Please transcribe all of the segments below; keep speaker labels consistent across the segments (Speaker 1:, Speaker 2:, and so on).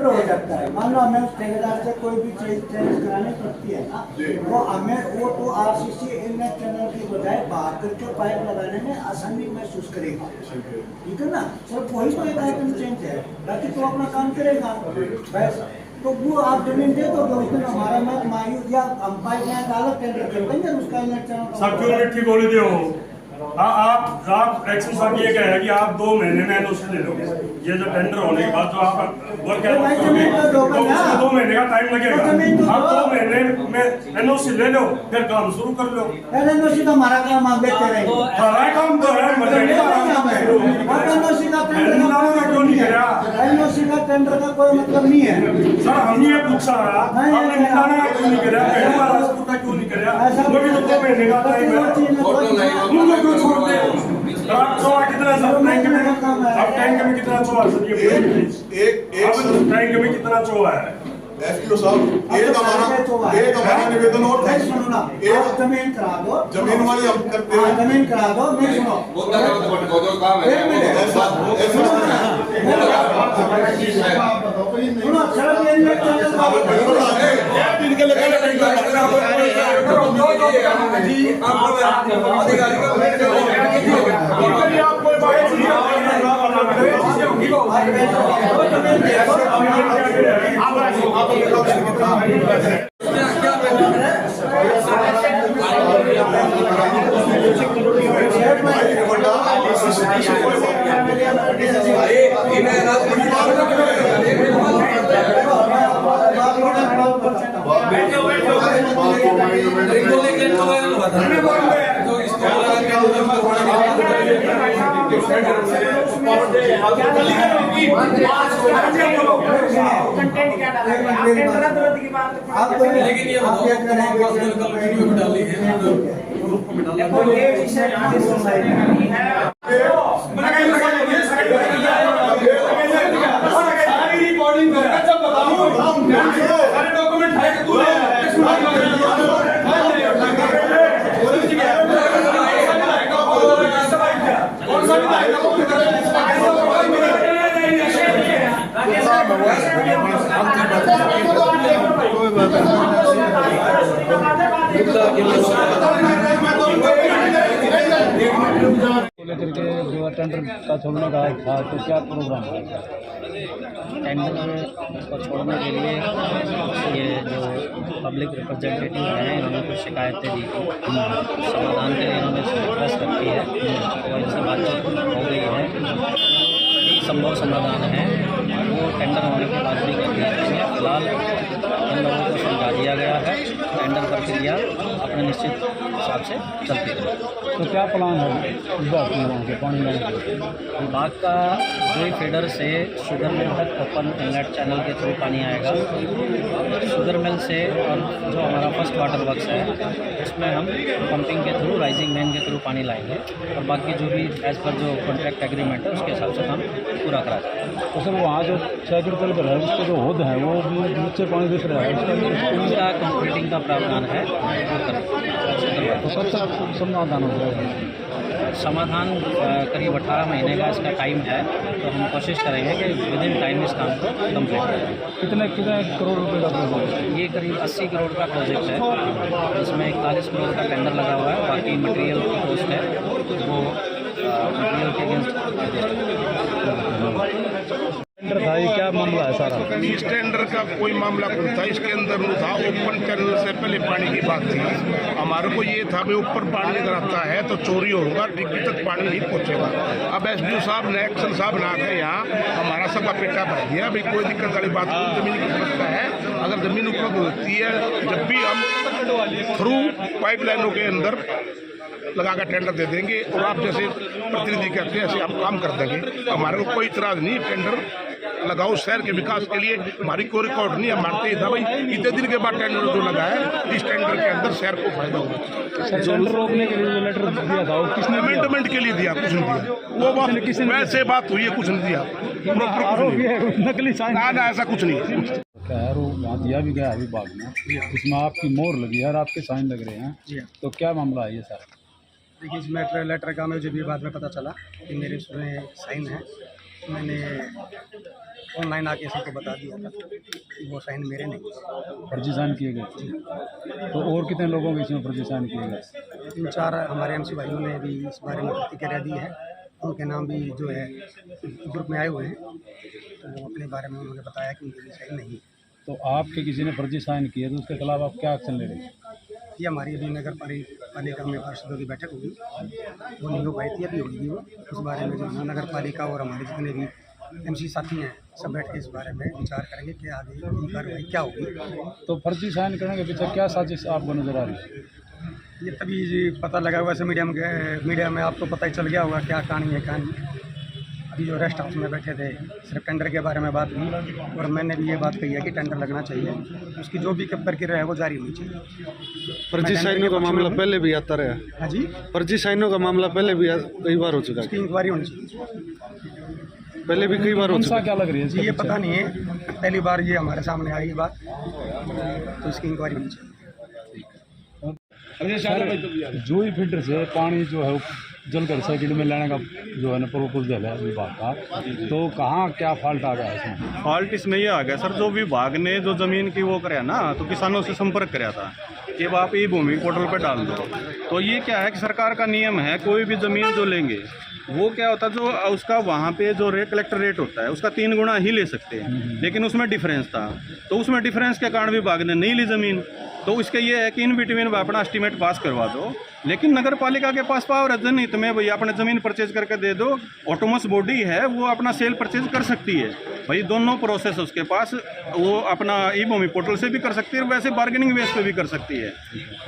Speaker 1: हो जाता है। मान लो हमें उस ठेकेदार से कोई भी चीज चेंज करानी पड़ती है ना, वो हमें वो तो आरसीसी इनलेट चैनल की बजाय 72 के पाइप लगाने में आसानी महसूस करेगा। ठीक है ना, सिर्फ वही तो एक आइटम चेंज है, बाकी तो अपना काम करेगा बस। तो वो आप जमीन दे दो, उसमें हमारा मत मायूस या हम पाइप में अलग टेंडर कर उसका इनलेट चैनल
Speaker 2: सब क्यों मिट्टी गोली दे हो। आप एक्शन साहब ये कह रहे हैं कि आप 2 महीने में एनओसी ले लो। ये जो टेंडर होने के बाद जो आप वर्क है 2 महीने का टाइम लगेगा। आप 2 महीने में एनओसी ले लो, फिर काम शुरू कर लो।
Speaker 1: एनओसी तो हमारा काम आप देखते रहे,
Speaker 2: हमारा काम तो है
Speaker 1: एनओसी का
Speaker 2: क्यों नहीं करा।
Speaker 1: एनओसी का टेंडर का कोई मतलब नहीं है
Speaker 2: सर। हम ये पूछा आपने निकालना क्यों नहीं करा, महाराजपुर का क्यों नहीं करा, वो भी तो 2 महीने का टाइम है। छोड़ते आप चोआ कितना सब टैंक में, अब टैंक में कितना चोआ सर, ये टैंक में कितना चोआ है।
Speaker 3: एसपीओ साहब एक हमारा निवेदन और था,
Speaker 1: सुनो ना, आप जमीन करा दो,
Speaker 3: जमीन वाली हम करते हैं,
Speaker 1: जमीन करा दो। नहीं सुनो, सुनो सड़क
Speaker 4: लेकर के जो टेंडर का छोड़ने का था, तो क्या प्रोग्राम है?
Speaker 5: टेंडर को छोड़ने के लिए ये जो पब्लिक रिप्रेजेंटेटिव हैं इन्होंने कुछ शिकायतें दी थी, समाधान के लिए इन्होंने रिक्वेस्ट रखी है, तो इनसे बातचीत हो गई है। संभव समाधान है वो टेंडर होने के बाद भी कर दिया जाएंगे। फिलहाल इन लोगों को समझा दिया गया है, टेंडर प्रक्रिया अपने निश्चित हिसाब से चलती है।
Speaker 4: तो क्या प्लान है पानी लाने के?
Speaker 5: विभाग का जोई फीडर से शुगर मिल तक ओपन इनलेट चैनल के थ्रू पानी आएगा। शुगर मिल से और जो हमारा फर्स्ट वाटर वर्क्स है उसमें हम पंपिंग के थ्रू, राइजिंग मेन के थ्रू पानी लाएंगे और बाकी जो भी एज़ पर जो कॉन्ट्रैक्ट एग्रीमेंट है उसके हिसाब से हम पूरा करा जाएगा।
Speaker 4: तो सर वहाँ जो साइकिल चल कर है उसका जो होद है वो नीचे पानी दिख रहा है,
Speaker 5: पूरा कंप्लीटिंग का प्रावधान है वो करें।
Speaker 4: तो कब तक समाधान हो जाएगा?
Speaker 5: समाधान करीब 18 महीने का इसका टाइम है, तो हम कोशिश करेंगे कि विद इन टाइम इस काम को कंप्लीट करें।
Speaker 4: कितने करोड़ रुपए का प्रोजेक्ट है?
Speaker 5: ये करीब 80 करोड़ का प्रोजेक्ट है, इसमें 41 करोड़ का टेंडर लगा हुआ है, बाकी मटेरियल की कॉस्ट है वो मटेरियल के अगेंस्ट।
Speaker 4: टेंडर था, ये क्या मामला है सारा?
Speaker 6: इस टेंडर का कोई मामला नहीं था, इसके अंदर नहीं था। ओपन चैनल से पहले पानी की बात थी। हमारे को ये था भाई ऊपर पानी अगर आता है तो चोरी होगा, डिग्गी तक पानी नहीं पहुंचेगा। अब एसडीओ साहब ने एक्शन साहब ला के यहाँ हमारा सबका पेटा भर दिया भाई कोई दिक्कत वाली बात नहीं, जमीन की समस्या है। अगर जमीन उपलब्ध होती है, जब भी हम थ्रू पाइपलाइनों के अंदर लगा कर टेंडर दे देंगे और आप जैसे प्रतिनिधि कहते हैं ऐसे हम काम कर देंगे। हमारे को कोई इतराज नहीं, टेंडर लगाओ शहर के विकास के लिए। हमारी कोई रिकॉर्ड नहीं है, मानते ही था भाई इतने दिन के बाद टेंडर जो लगा है, इस टेंडर के अंदर शहर को फायदा होगा।
Speaker 4: टेंडर रोकने के लिए जो लेटर दिया था वो किसने
Speaker 6: अमेंडमेंट के लिए दिया, कुछ नहीं दिया। वो बात किसी वैसे बात हुई है, कुछ नहीं दिया।
Speaker 4: नकली साइन
Speaker 6: ना ऐसा कुछ नहीं।
Speaker 4: खैर वो वहाँ दिया भी गया है विभाग में, इसमें आपकी मोहर लगी है और आपके साइन लग रहे हैं, तो क्या मामला है ये सर?
Speaker 7: देखिए इस लेटर का मुझे भी बाद में पता चला कि मेरे उसमें साइन है। मैंने ऑनलाइन आके सबको बता दिया था कि वो साइन मेरे नहीं।
Speaker 4: फर्जी साइन किए गए। तो और कितने लोगों के इसमें फर्जी साइन किए गए?
Speaker 7: 3-4 हमारे एमसी भाइयों ने भी इस बारे में प्रतिक्रिया दी है। उनके नाम भी जो है ग्रुप में आए हुए हैं, तो वो अपने बारे में उन्होंने बताया कि उनके लिए साइन नहीं।
Speaker 4: तो आपके किसी ने फर्जी साइन किए तो उसके खिलाफ आप क्या एक्शन ले रहे हैं?
Speaker 7: ये हमारी अभी नगर पालिका में पार्षदों की बैठक होगी, वो नहीं हो पाई थी, अभी होगी वो। उस बारे में जो नगर पालिका और हमारे जितने भी एमसी साथी हैं सब बैठ के इस बारे में विचार करेंगे कि आगे की कार्रवाई क्या होगी।
Speaker 4: तो फर्जी साइन करने के पीछे क्या साजिश आपको नजर आ रही है?
Speaker 7: ये तभी जी पता लगा, वैसे मीडिया में आपको पता ही चल गया होगा क्या कहानी है। कहानी अभी जो रेस्ट हाउस में बैठे थे सिर्फ टेंडर के बारे में बात हुई, और मैंने भी ये बात कही है कि टेंडर लगना चाहिए, उसकी जो भी प्रक्रिया है वो जारी होनी चाहिए।
Speaker 8: फर्जी साइनों का मामला पहले भी आता रहा।
Speaker 7: हाँ जी,
Speaker 8: फर्जी साइनों का मामला पहले भी कई बार हो चुका
Speaker 7: उसकी इंक्वायरी होनी चाहिए।
Speaker 8: पहले भी कई बार हो
Speaker 4: मंशा
Speaker 8: चुका।
Speaker 4: क्या लग रही है
Speaker 7: जी ये पता नहीं है, पहली बार ये हमारे सामने आई बात, तो इसकी इंक्वायरी होनी चाहिए।
Speaker 4: जूही फिल्टर से पानी जो है जलकर सर्किट में लेने का जो है ना प्रपोजल है विभाग का, तो कहाँ क्या फॉल्ट आ गया है इसमें?
Speaker 9: फॉल्ट इसमें ये आ गया सर, जो विभाग ने जो ज़मीन की वो कराया ना, तो किसानों से संपर्क कराया था कि अब आप ई भूमि पोर्टल पर डाल दो। तो ये क्या है कि सरकार का नियम है, कोई भी ज़मीन जो लेंगे वो क्या होता है, जो उसका वहाँ पे जो कलेक्टर रेट होता है उसका 3 गुना ही ले सकते हैं, लेकिन उसमें डिफरेंस था। तो उसमें डिफरेंस के कारण विभाग ने नहीं ली ज़मीन। तो इसके ये है कि इन बिटवीन अपना एस्टीमेट पास करवा दो, लेकिन नगर पालिका के पास पावर है जनहित में भैया अपने ज़मीन परचेज करके दे दो। ऑटोमस बॉडी है वो अपना सेल परचेज कर सकती है भाई, दोनों प्रोसेस उसके पास, वो अपना ई भूमि पोर्टल से भी कर सकती है, वैसे बार्गेनिंग बेस पे भी कर सकती है।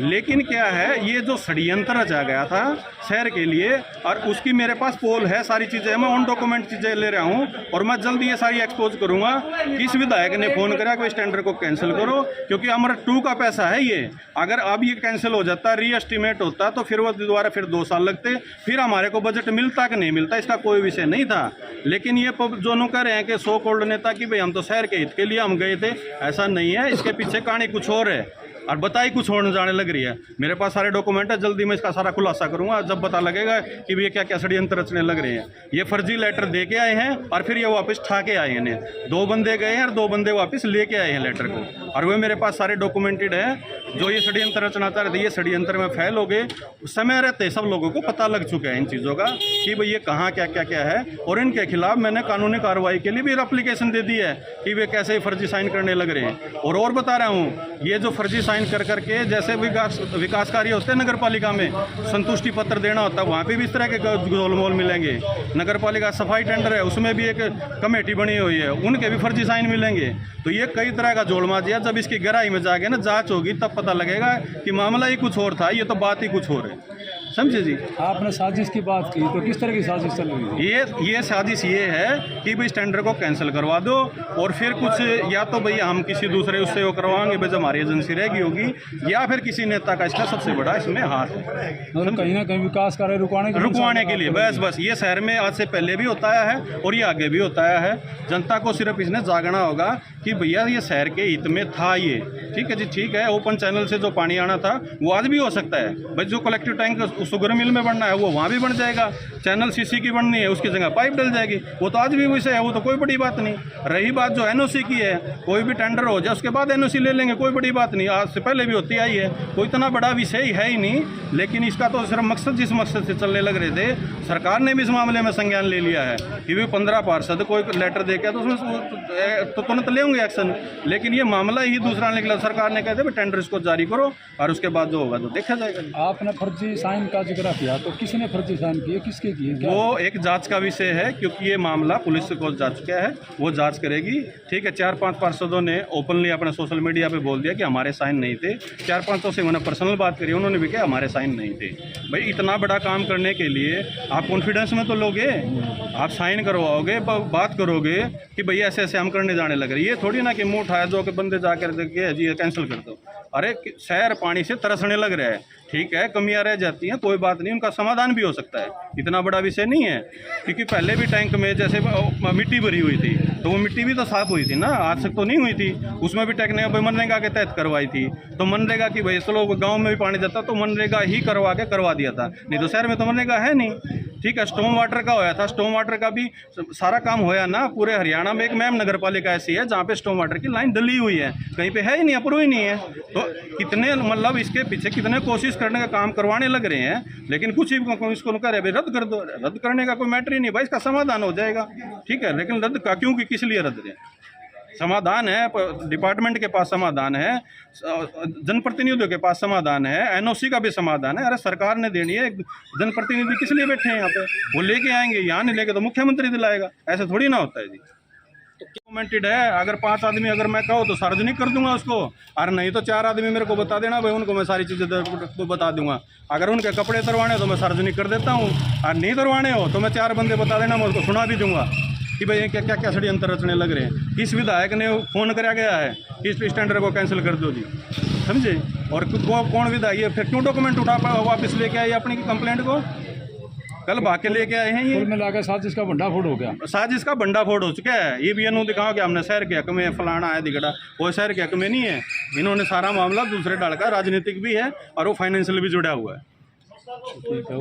Speaker 9: लेकिन क्या है, ये जो षड्यंत्र रचा गया था शहर के लिए, और उसकी मेरे पास पोल है, सारी चीज़ें मैं ऑन डॉक्यूमेंट चीज़ें ले रहा हूँ, और मैं जल्दी ये सारी एक्सपोज करूँगा। किस विधायक ने फ़ोन करा कि इस टेंडर को कैंसिल करो, क्योंकि अमृत 2 का पैसा है ये। अगर अब ये कैंसिल हो जाता, री एस्टीमेट होता, तो फिर वो दोबारा फिर 2 साल लगते, फिर हमारे को बजट मिलता कि नहीं मिलता, इसका कोई विषय नहीं था। लेकिन ये जो कह रहे हैं कि सो कॉल्ड नेता कि भाई हम तो शहर के हित के लिए हम गए थे, ऐसा नहीं है। इसके पीछे कहानी कुछ और है और बताई कुछ होने जाने लग रही है। मेरे पास सारे डॉक्यूमेंट है, जल्दी मैं इसका सारा खुलासा करूंगा जब पता लगेगा कि भैया क्या क्या षड्यंत्र रचने लग रहे हैं। ये फर्जी लेटर दे के आए हैं और फिर ये वापस ठा के आए हैं। 2 बंदे गए हैं और 2 बंदे वापस लेके आए हैं लेटर को, और वे मेरे पास सारे डॉक्यूमेंटेड है। जो ये षड्यंत्र रचना चाह रहे थे, ये षड्यंत्र में फैल हो गए। समय रहते सब लोगों को पता लग चुका है इन चीज़ों का कि भाई ये कहाँ क्या क्या क्या है, और इनके खिलाफ मैंने कानूनी कार्रवाई के लिए भी एप्लीकेशन दे दी है कि वे कैसे फर्जी साइन करने लग रहे हैं। और बता रहा हूँ, ये जो फर्जी साइन कर करके जैसे विकास कार्य होते हैं नगर पालिका में, संतुष्टि पत्र देना होता है, वहाँ पे भी इस तरह के गोलमोल मिलेंगे। नगर पालिका सफाई टेंडर है, उसमें भी एक कमेटी बनी हुई है, उनके भी फर्जी साइन मिलेंगे। तो ये कई तरह का जोड़माजिया, जब इसकी गहराई में जाके ना जांच होगी तब पता लगेगा कि मामला ही कुछ और था, ये तो बात ही कुछ और है। समझे जी?
Speaker 4: आपने साजिश की बात की, तो किस तरह की साजिश चल रही है?
Speaker 9: ये साजिश ये है कि भाई इस टेंडर को कैंसिल करवा दो, और फिर कुछ या तो भैया हम किसी दूसरे उससे वो करवाएंगे, भाई हमारी एजेंसी रहेगी होगी, या फिर किसी नेता का इसका सबसे बड़ा इसमें हाथ है,
Speaker 4: मतलब कहीं ना कहीं विकास कार्य रुकवाने
Speaker 9: के लिए। बस ये शहर में आज से पहले भी होता आया है और ये आगे भी होता आया है। जनता को सिर्फ इसने जागना होगा कि भैया ये शहर के हित में था ये। ठीक है जी, ठीक है। ओपन चैनल से जो पानी आना था वो आज भी हो सकता है भाई। जो कलेक्टिव टैंक शुगर मिल में बनना है वो वहाँ भी बन जाएगा। चैनल सीसी की बननी है, उसकी जगह पाइप डल जाएगी, वो तो आज भी वैसे है, वो तो कोई बड़ी बात नहीं। रही बात जो एनओसी की है, कोई भी टेंडर हो जाए उसके बाद एनओसी ले लेंगे, कोई बड़ी बात नहीं, आज से पहले भी होती आई है, कोई इतना बड़ा विषय है ही नहीं। लेकिन इसका तो सिर्फ मकसद जिस मकसद से चलने लग रहे थे, सरकार ने भी इस मामले में संज्ञान ले लिया है कि भी 15 पार्षद कोई लेटर दे के तो उसमें तो तुरंत ले होंगे एक्शन। लेकिन ये मामला ही दूसरा निकला, सरकार ने कहते टेंडर इसको जारी करो और उसके बाद जो होगा तो देखा जाएगा।
Speaker 4: आपने फर्जी साइन का जिक्र किया, तो किसने फर्जी साइन किए, किसके किए?
Speaker 9: वो एक जांच का विषय है, क्योंकि ये मामला पुलिस को जा चुका है, वो जांच करेगी। ठीक है, 4-5 पार्षदों ने ओपनली अपने सोशल मीडिया पे बोल दिया कि हमारे साइन नहीं थे। 4-5 से मैंने पर्सनल बात करी, उन्होंने भी कहा हमारे साइन नहीं थे। भाई इतना बड़ा काम करने के लिए आप कॉन्फिडेंस में तो लोगे, आप साइन करवाओगे, बात करोगे कि भैया ऐसे ऐसे हम करने जाने लग रहे। ये थोड़ी ना कि मुँह उठाया जो कि बंदे जाकर देखे जी कैंसिल कर दो। अरे शहर पानी से तरसने लग रहा है, ठीक है, कमियां रह जाती हैं, कोई बात नहीं, उनका समाधान भी हो सकता है, इतना बड़ा विषय नहीं है। क्योंकि पहले भी टैंक में जैसे मिट्टी भरी हुई थी तो वो मिट्टी भी तो साफ हुई थी ना, आज तक तो नहीं हुई थी। उसमें भी टैंक ने मनरेगा के तहत करवाई थी, तो मनरेगा की भाई चलो गाँव में भी पानी जाता तो मनरेगा ही करवा दिया था, नहीं तो शहर में तो मनरेगा है नहीं। ठीक है, स्टॉर्म वाटर का होया था, स्टॉर्म वाटर का भी सारा काम होया ना। पूरे हरियाणा में एक मैम नगर पालिका ऐसी है जहाँ पे स्टॉर्म वाटर की लाइन डली हुई है, कहीं पे है ही नहीं, अप्रूव ही नहीं है। तो कितने मतलब इसके पीछे कितने कोशिश करने का काम करवाने लग रहे हैं, लेकिन कुछ ही इसको कह रहे रद्द कर दो। रद्द करने का कोई मैटर ही नहीं भाई, इसका समाधान हो जाएगा, ठीक है। लेकिन रद्द का क्योंकि किस लिए रद्द करें? समाधान है, डिपार्टमेंट के पास समाधान है, जनप्रतिनिधियों के पास समाधान है, एनओसी का भी समाधान है। अरे सरकार ने देनी है, जनप्रतिनिधि किस लिए बैठे हैं यहाँ पे? वो लेके आएंगे, यहाँ नहीं लेके तो मुख्यमंत्री दिलाएगा, ऐसे थोड़ी ना होता है जी। डॉक्यूमेंटेड है, अगर 5 आदमी अगर मैं कहूँ तो सार्वजनिक कर दूंगा उसको, और नहीं तो 4 आदमी मेरे को बता देना भाई, उनको मैं सारी चीज़ें तो बता दूंगा। अगर उनके कपड़े तरवाने तो मैं सार्वजनिक कर देता हूँ, और नहीं तरवाने हो तो मैं 4 बंदे बता देना, मैं उसको सुना भी दूंगा कि भाई क्या क्या क्या षड्यंत्र रचने लग रहे हैं। किस विधायक ने फ़ोन कराया गया है कि इस टेंडर को कैंसिल कर दो जी, समझे? और कौन विधायक ये फिर क्यों डॉक्यूमेंट उठा वापस लेके आए अपनी कंप्लेंट को? कल भाग के लेके आए हैं ये।
Speaker 4: कुल मिलाकर साजिश का भंडाफोड़ हो गया,
Speaker 9: साजिश का भंडाफोड़ हो चुका है। ये भी इन्होंने दिखाओ कि हमने शहर के हक में फलाना है दिगड़ा, वो शहर के हक में नहीं है। इन्होंने सारा मामला दूसरे डाल का राजनीतिक भी है और वो फाइनेंशियल भी जुड़ा हुआ है।
Speaker 4: ठीक है।